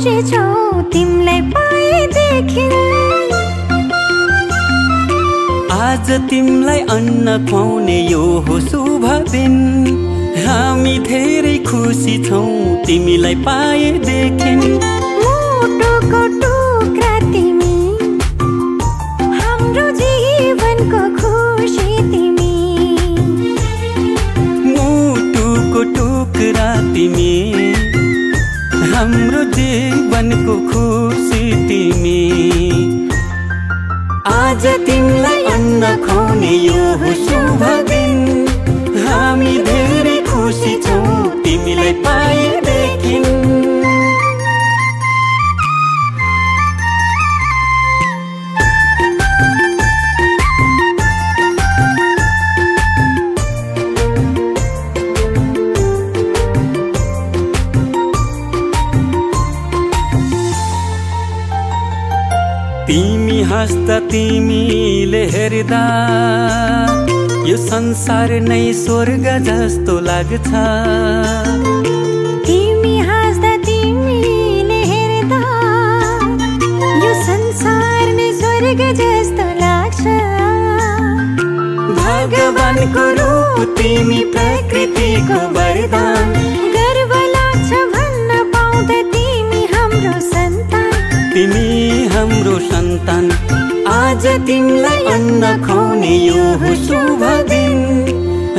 खुसी छौ तिमीलाई पाएदेखि। आज तिमीलाई अन्न खुवाउने यो हो शुभ दिन। हामी धेरै खुसी छौँ तिमीलाई पाएदेखि। मुटुको टुक्रा तिमी, हाम्रो जीवनको खुसी तिमी। मुटुको टुक्रा तिमी, हाम्रो जीवनको खुसी तिमी। आज तिमीलाई अन्न खुवाउने यो हो शुभ दिन। हामी धेरै खुसी छौँ तिमीलाई पाएदेखि। तिमी हाँस्दा तिमीले हेर्दा यो संसार नै स्वर्ग जस्तो लाग्छ। तिमी हाँस्दा तिमीले हेर्दा यो संसार नै स्वर्ग जस्तो लाग्छ। भगवानको रूप तिमी, प्रकृतिको वरदान। गर्व लाग्छ भन्न पाउँदा तिमी हाम्रो सन्तान। तिमी हाम्रो सन्तान। आज तिमीलाई अन्न खुवाउने यो हो शुभ दिन।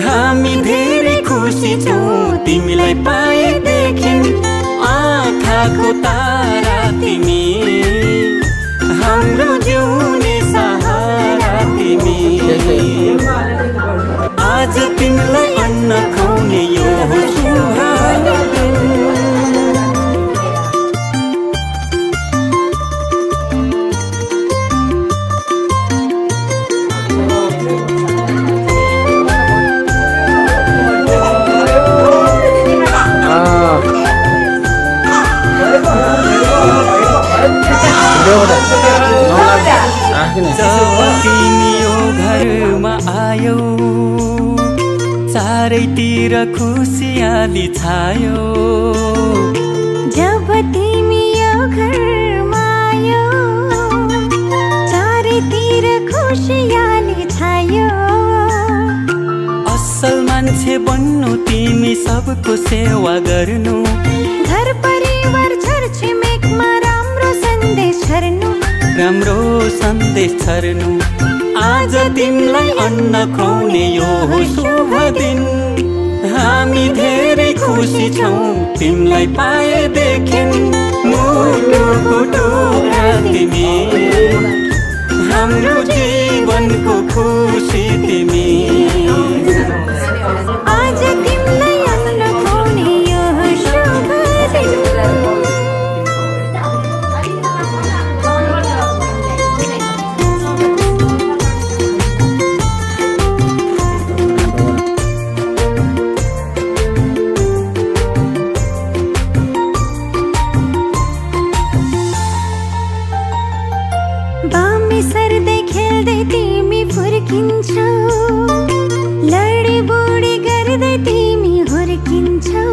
हामी धेरै खुसी छौँ तिमीलाई पाएदेखि। आँखाको तारा तिमी, हाम्रो जिउने सहारा तिमी। आज तिमीलाई अन्न खुवाउने यो हो शुभ दिन। जब तिमी यो घरमा आयौ चारैतिर खुसियाली छायो। जब तिमी यो घरमा आयौ चारैतिर खुसियाली छायो। असल मान्छे बन्नु तिमी, सबको सेवा गर्नु। घर परिवार छरछिमेकमा राम्रो सन्देश छर्नु। राम्रो सन्देश छर्नु। आज तिमीलाई अन्न खुवाउने यो हो शुभ दिन। हामी धेरै खुसी छौँ तिमीलाई पाएदेखि। मुटुको टुक्रा तिमी, हाम्रो जीवनको खुसी तिमी। आज तिमीलाई अन्न खुवाउने यो हो शुभ दिन। बामे सर्दै खेल्दै तिमी फुर्किन्छौ। लडी बुडी गर्दै तिमी हुर्किन्छौ।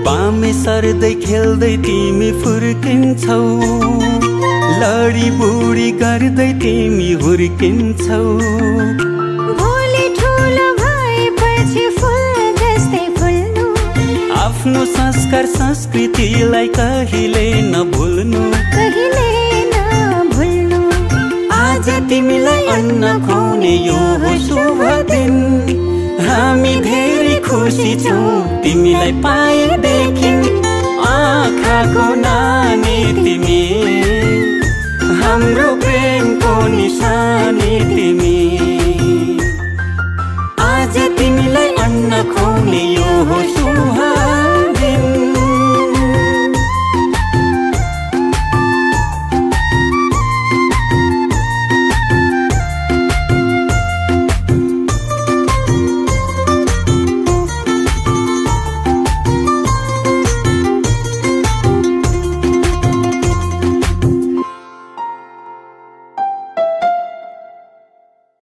बामे सर्दै खेल्दै तिमी फुर्किन्छौ। लडी बुडी गर्दै तिमी हुर्किन्छौ। भोलि ठुलो भएपछि फुल जस्तै फुल्नु। आफ्नो संस्कार संस्कृतिलाई कहिले नभुल्नु। कहिले नभुल्नु। आज तिमीलाई अन्न खुवाउने यो हो शुभ दिन। हामी धेरै खुसी छौँ तिमीलाई पाएदेखि। आँखाको नानी तिमी, हाम्रो प्रेमको निशानी तिमी।